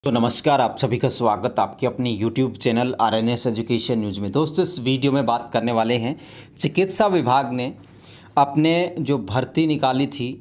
तो नमस्कार, आप सभी का स्वागत आपके अपने YouTube channel RNS education news में। दोस्तों, इस वीडियो में बात करने वाले हैं चिकित्सा विभाग ने अपने जो भर्ती निकाली थी,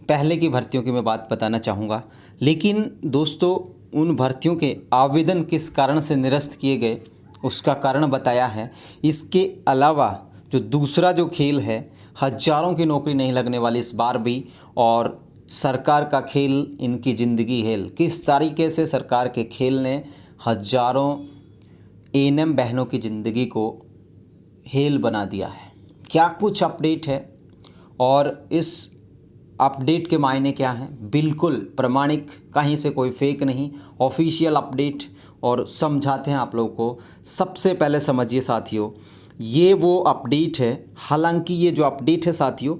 पहले की भर्तियों की मैं बात बताना चाहूँगा। लेकिन दोस्तों, उन भर्तियों के आवेदन किस कारण से निरस्त किए गए उसका कारण बताया है। इसके अलावा जो दूसरा जो खेल है, हज़ारों की नौकरी नहीं लगने वाली इस बार भी, और सरकार का खेल इनकी ज़िंदगी हेल, किस तरीके से सरकार के खेल ने हज़ारों एएनएम बहनों की ज़िंदगी को हेल बना दिया है। क्या कुछ अपडेट है और इस अपडेट के मायने क्या हैं? बिल्कुल प्रमाणिक, कहीं से कोई फेक नहीं, ऑफिशियल अपडेट, और समझाते हैं आप लोगों को। सबसे पहले समझिए साथियों, ये वो अपडेट है। हालांकि ये जो अपडेट है साथियों,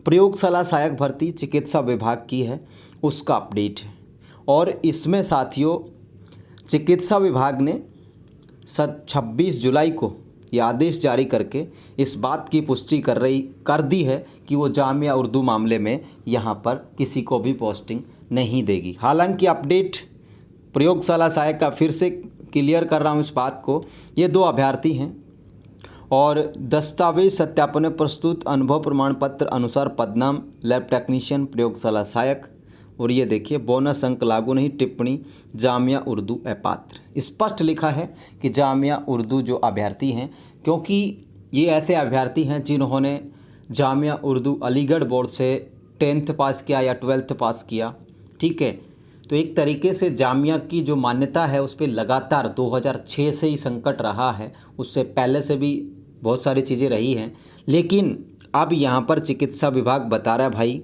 प्रयोगशाला सहायक भर्ती चिकित्सा विभाग की है, उसका अपडेट है। और इसमें साथियों चिकित्सा विभाग ने 26 जुलाई को ये आदेश जारी करके इस बात की पुष्टि कर दी है कि वो जामिया उर्दू मामले में यहाँ पर किसी को भी पोस्टिंग नहीं देगी। हालांकि अपडेट प्रयोगशाला सहायक का फिर से क्लियर कर रहा हूँ इस बात को। ये दो अभ्यर्थी हैं और दस्तावेज सत्यापन में प्रस्तुत अनुभव प्रमाण पत्र अनुसार पदनाम लैब टेक्नीशियन प्रयोगशाला सहायक। और ये देखिए, बोनस अंक लागू नहीं, टिप्पणी जामिया उर्दू अपात्र। स्पष्ट लिखा है कि जामिया उर्दू जो अभ्यर्थी हैं, क्योंकि ये ऐसे अभ्यर्थी हैं जिन्होंने जामिया उर्दू अलीगढ़ बोर्ड से 10th पास किया या 12th पास किया, ठीक है। तो एक तरीके से जामिया की जो मान्यता है उस पर लगातार 2006 से ही संकट रहा है। उससे पहले से भी बहुत सारी चीज़ें रही हैं, लेकिन अब यहाँ पर चिकित्सा विभाग बता रहा है भाई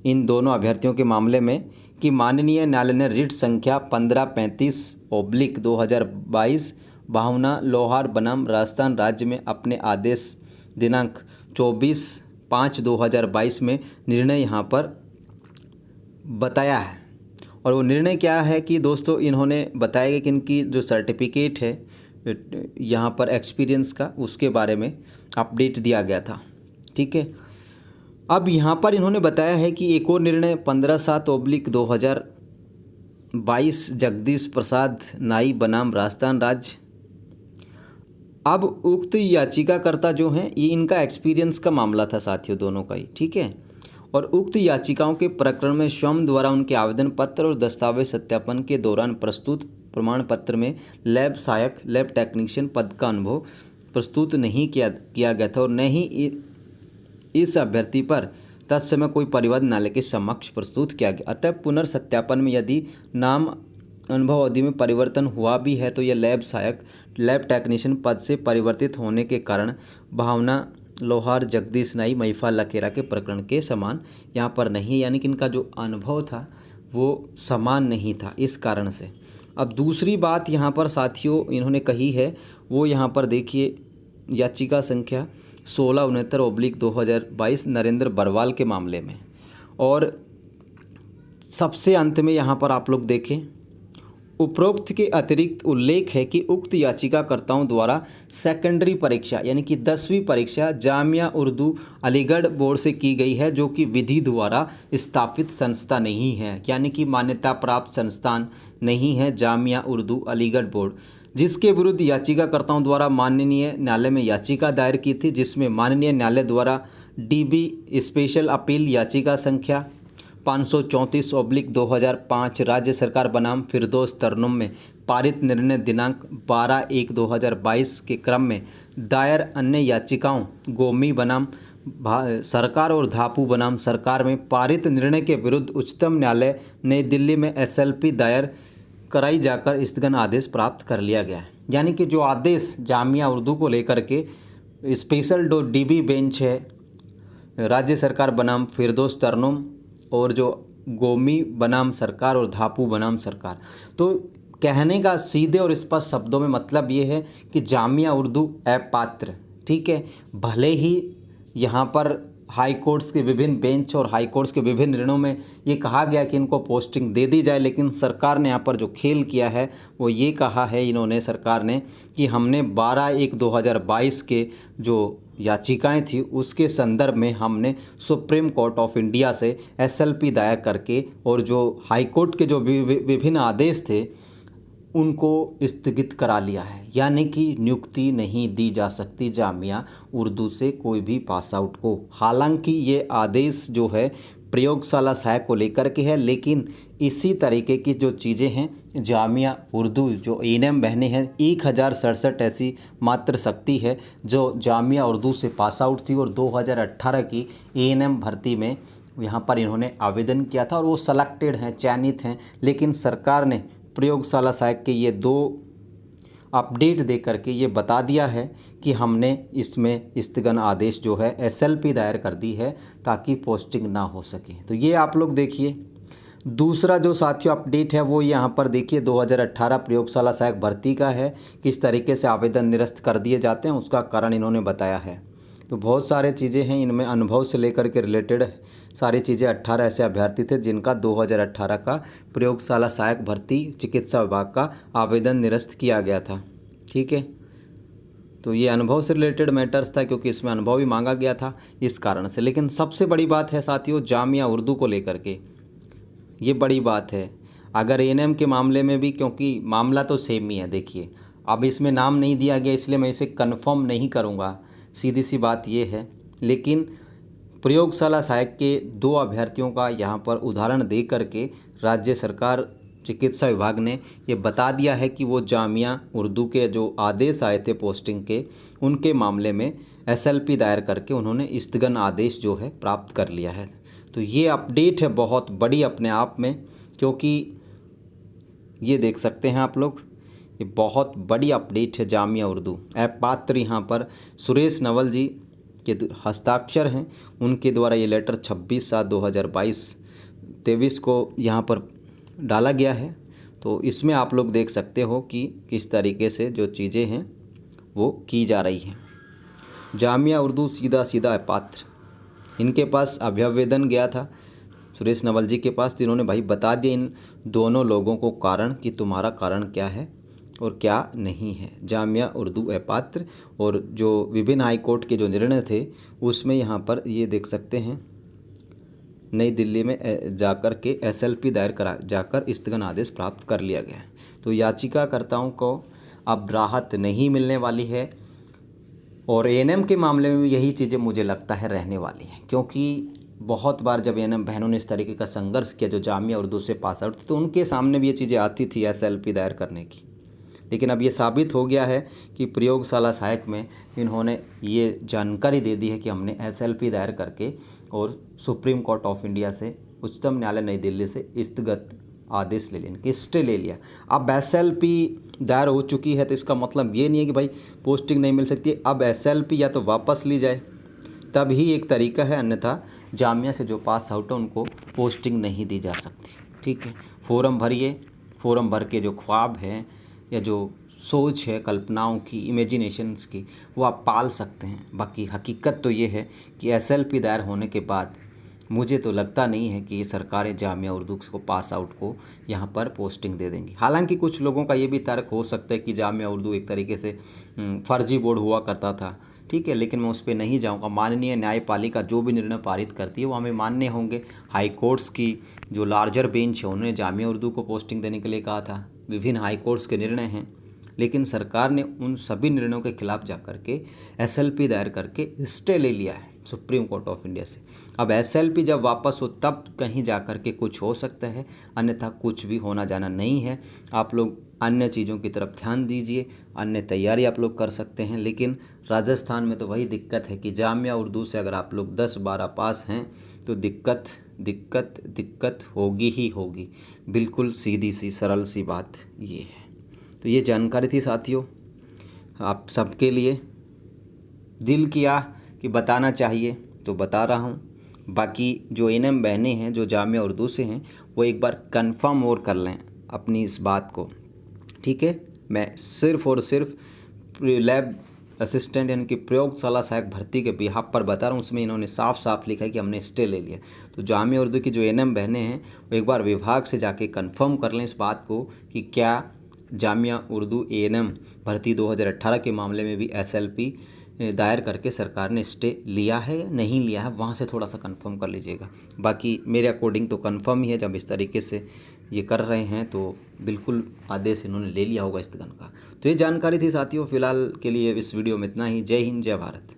इन दोनों अभ्यर्थियों के मामले में कि माननीय न्यायालय ने रिट संख्या 1535/2022 भावना लोहार बनाम राजस्थान राज्य में अपने आदेश दिनांक 24/5/2022 में निर्णय यहाँ पर बताया है। और वो निर्णय क्या है कि दोस्तों, इन्होंने बताया कि इनकी जो सर्टिफिकेट है यहाँ पर एक्सपीरियंस का, उसके बारे में अपडेट दिया गया था, ठीक है। अब यहाँ पर इन्होंने बताया है कि एक और निर्णय 15/7/2022 जगदीश प्रसाद नाई बनाम राजस्थान राज्य। अब उक्त याचिकाकर्ता जो हैं, ये इनका एक्सपीरियंस का मामला था साथियों, दोनों का ही, ठीक है। और उक्त याचिकाओं के प्रकरण में स्वयं द्वारा उनके आवेदन पत्र और दस्तावेज सत्यापन के दौरान प्रस्तुत प्रमाण पत्र में लैब सहायक लैब टेक्नीशियन पद का अनुभव प्रस्तुत नहीं किया गया था, और न ही इस अभ्यर्थी पर तत्समय कोई परिवाद न्यायालय के समक्ष प्रस्तुत किया गया। अतः पुनर्सत्यापन में यदि नाम अनुभव अवधि में परिवर्तन हुआ भी है तो यह लैब सहायक लैब टेक्नीशियन पद से परिवर्तित होने के कारण भावना लोहार जगदीश नाई महिफा लकेरा के प्रकरण के समान यहाँ पर नहीं, यानी कि इनका जो अनुभव था वो समान नहीं था, इस कारण से। अब दूसरी बात यहाँ पर साथियों इन्होंने कही है, वो यहाँ पर देखिए, याचिका संख्या 1669/2022 नरेंद्र बरवाल के मामले में। और सबसे अंत में यहाँ पर आप लोग देखें, उपरोक्त के अतिरिक्त उल्लेख है कि उक्त याचिकाकर्ताओं द्वारा सेकेंडरी परीक्षा यानी कि 10वीं परीक्षा जामिया उर्दू अलीगढ़ बोर्ड से की गई है, जो कि विधि द्वारा स्थापित संस्था नहीं है, यानी कि मान्यता प्राप्त संस्थान नहीं है जामिया उर्दू अलीगढ़ बोर्ड, जिसके विरुद्ध याचिकाकर्ताओं द्वारा माननीय न्यायालय में याचिका दायर की थी, जिसमें माननीय न्यायालय द्वारा DB स्पेशल अपील याचिका संख्या 534/2005 राज्य सरकार बनाम फिरदौस तरन्नुम में पारित निर्णय दिनांक 12/1/2022 के क्रम में दायर अन्य याचिकाओं गोमी बनाम सरकार और धापू बनाम सरकार में पारित निर्णय के विरुद्ध उच्चतम न्यायालय नई दिल्ली में SLP दायर कराई जाकर स्थगन आदेश प्राप्त कर लिया गया है। यानी कि जो आदेश जामिया उर्दू को लेकर के स्पेशल DB बेंच है राज्य सरकार बनाम फिरदौस तरन्नुम और जो गोमी बनाम सरकार और धापू बनाम सरकार, तो कहने का सीधे और स्पष्ट शब्दों में मतलब ये है कि जामिया उर्दू अपात्र, ठीक है। भले ही यहाँ पर हाई कोर्ट्स के विभिन्न बेंच और हाई कोर्ट्स के विभिन्न निर्णयों में ये कहा गया कि इनको पोस्टिंग दे दी जाए, लेकिन सरकार ने यहाँ पर जो खेल किया है वो ये कहा है इन्होंने, सरकार ने, कि हमने 12/1/2022 के जो याचिकाएं थी उसके संदर्भ में हमने सुप्रीम कोर्ट ऑफ इंडिया से एसएलपी दायर करके और जो हाई कोर्ट के जो विभिन्न आदेश थे उनको स्थगित करा लिया है, यानी कि नियुक्ति नहीं दी जा सकती जामिया उर्दू से कोई भी पास आउट को। हालांकि ये आदेश जो है प्रयोगशाला सहायक को लेकर के है, लेकिन इसी तरीके की जो चीज़ें हैं जामिया उर्दू जो एएनएम बहनें हैं 1067 ऐसी मात्र शक्ति है जो जामिया उर्दू से पास आउट थी और 2018 की एएनएम भर्ती में यहाँ पर इन्होंने आवेदन किया था और वो सेलेक्टेड हैं, चयनित हैं। लेकिन सरकार ने प्रयोगशाला सहायक के ये 2 अपडेट दे करके ये बता दिया है कि हमने इसमें स्थगन आदेश जो है एसएलपी दायर कर दी है ताकि पोस्टिंग ना हो सके। तो ये आप लोग देखिए। दूसरा जो साथियों अपडेट है वो यहाँ पर देखिए 2018 प्रयोगशाला सहायक भर्ती का है, किस तरीके से आवेदन निरस्त कर दिए जाते हैं उसका कारण इन्होंने बताया है। तो बहुत सारे चीज़ें हैं इनमें, अनुभव से लेकर के रिलेटेड सारी चीज़ें। 18 ऐसे अभ्यर्थी थे जिनका 2018 का प्रयोगशाला सहायक भर्ती चिकित्सा विभाग का आवेदन निरस्त किया गया था। ठीक है, तो ये अनुभव से रिलेटेड मैटर्स था क्योंकि इसमें अनुभव भी मांगा गया था इस कारण से। लेकिन सबसे बड़ी बात है साथियों जामिया उर्दू को लेकर के, ये बड़ी बात है। अगर एएनएम के मामले में भी, क्योंकि मामला तो सेम ही है, देखिए अब इसमें नाम नहीं दिया गया इसलिए मैं इसे कन्फर्म नहीं करूँगा, सीधी सी बात ये है। लेकिन प्रयोगशाला सहायक के 2 अभ्यर्थियों का यहाँ पर उदाहरण दे करके राज्य सरकार चिकित्सा विभाग ने ये बता दिया है कि वो जामिया उर्दू के जो आदेश आए थे पोस्टिंग के उनके मामले में एसएलपी दायर करके उन्होंने स्थगन आदेश जो है प्राप्त कर लिया है। तो ये अपडेट है बहुत बड़ी अपने आप में, क्योंकि ये देख सकते हैं आप लोग, ये बहुत बड़ी अपडेट है जामिया उर्दू। पात्र यहाँ पर सुरेश नवल जी के हस्ताक्षर हैं, उनके द्वारा ये लेटर 26/7/2022 को यहाँ पर डाला गया है। तो इसमें आप लोग देख सकते हो कि किस तरीके से जो चीज़ें हैं वो की जा रही हैं। जामिया उर्दू सीधा सीधा पात्र, इनके पास अभ्यावेदन गया था सुरेश नवल जी के पास, तो इन्होंने भाई बता दिया इन दोनों लोगों को कारण कि तुम्हारा कारण क्या है और क्या नहीं है। जामिया उर्दू अपात्र और जो विभिन्न हाई कोर्ट के जो निर्णय थे उसमें यहाँ पर ये देख सकते हैं नई दिल्ली में जाकर के एसएलपी दायर करा जाकर स्थगन आदेश प्राप्त कर लिया गया है। तो याचिकाकर्ताओं को अब राहत नहीं मिलने वाली है और एएनएम के मामले में भी यही चीज़ें मुझे लगता है रहने वाली हैं, क्योंकि बहुत बार जब एएनएम बहनों ने इस तरीके का संघर्ष किया जो जामिया उर्दू से पास आउट तो उनके सामने भी ये चीज़ें आती थी एसएलपी दायर करने की। लेकिन अब ये साबित हो गया है कि प्रयोगशाला सहायक में इन्होंने ये जानकारी दे दी है कि हमने एसएलपी दायर करके और सुप्रीम कोर्ट ऑफ इंडिया से उच्चतम न्यायालय नई दिल्ली से स्थगित आदेश ले लिया, इनके स्टे ले लिया। अब एसएलपी दायर हो चुकी है तो इसका मतलब ये नहीं है कि भाई पोस्टिंग नहीं मिल सकती। अब एसएलपी या तो वापस ली जाए तब ही एक तरीका है, अन्यथा जामिया से जो पास आउट है उनको पोस्टिंग नहीं दी जा सकती। ठीक है, फॉर्म भरिए, फॉर्म भर के जो ख्वाब हैं या जो सोच है कल्पनाओं की, इमेजिनेशंस की, वो आप पाल सकते हैं। बाकी हकीकत तो ये है कि एसएलपी दायर होने के बाद मुझे तो लगता नहीं है कि ये सरकारें जामिया उर्दू को पास आउट को यहाँ पर पोस्टिंग दे देंगी। हालांकि कुछ लोगों का ये भी तर्क हो सकता है कि जामिया उर्दू एक तरीके से फर्जी बोर्ड हुआ करता था। ठीक है, लेकिन मैं उस पर नहीं जाऊँगा। माननीय न्यायपालिका जो भी निर्णय पारित करती है वो हमें मान्य होंगे। हाई कोर्ट्स की जो लार्जर बेंच है उन्होंने जामिया उर्दू को पोस्टिंग देने के लिए कहा था, विभिन्न हाई कोर्ट्स के निर्णय हैं, लेकिन सरकार ने उन सभी निर्णयों के खिलाफ जाकर के एसएलपी दायर करके स्टे ले लिया है सुप्रीम कोर्ट ऑफ इंडिया से। अब एसएलपी जब वापस हो तब कहीं जाकर के कुछ हो सकता है, अन्यथा कुछ भी होना जाना नहीं है। आप लोग अन्य चीज़ों की तरफ ध्यान दीजिए, अन्य तैयारी आप लोग कर सकते हैं। लेकिन राजस्थान में तो वही दिक्कत है कि जामिया उर्दू से अगर आप लोग 10-12 पास हैं तो दिक्कत दिक्कत दिक्कत होगी ही होगी। बिल्कुल सीधी सी सरल सी बात ये है। तो ये जानकारी थी साथियों आप सबके लिए, दिल किया कि बताना चाहिए तो बता रहा हूँ। बाकी जो एएनएम बहनें हैं जो जामिया उर्दू से हैं वो एक बार कंफर्म और कर लें अपनी इस बात को। ठीक है, मैं सिर्फ़ और सिर्फ लैब असिस्टेंट यानी कि प्रयोगशाला सहायक भर्ती के बिहाफ पर बता रहा हूँ। उसमें इन्होंने साफ साफ लिखा है कि हमने स्टे ले लिया। तो जामिया उर्दू की जो एएनएम बहनें हैं वो एक बार विभाग से जाके कंफर्म कर लें इस बात को कि क्या जामिया उर्दू एएनएम भर्ती 2018 के मामले में भी एसएलपी दायर करके सरकार ने स्टे लिया है या नहीं लिया है, वहाँ से थोड़ा सा कंफर्म कर लीजिएगा। बाकी मेरे अकॉर्डिंग तो कंफर्म ही है, जब इस तरीके से ये कर रहे हैं तो बिल्कुल आदेश इन्होंने ले लिया होगा स्थगन का। तो ये जानकारी थी साथियों, फिलहाल के लिए इस वीडियो में इतना ही। जय हिंद, जय भारत।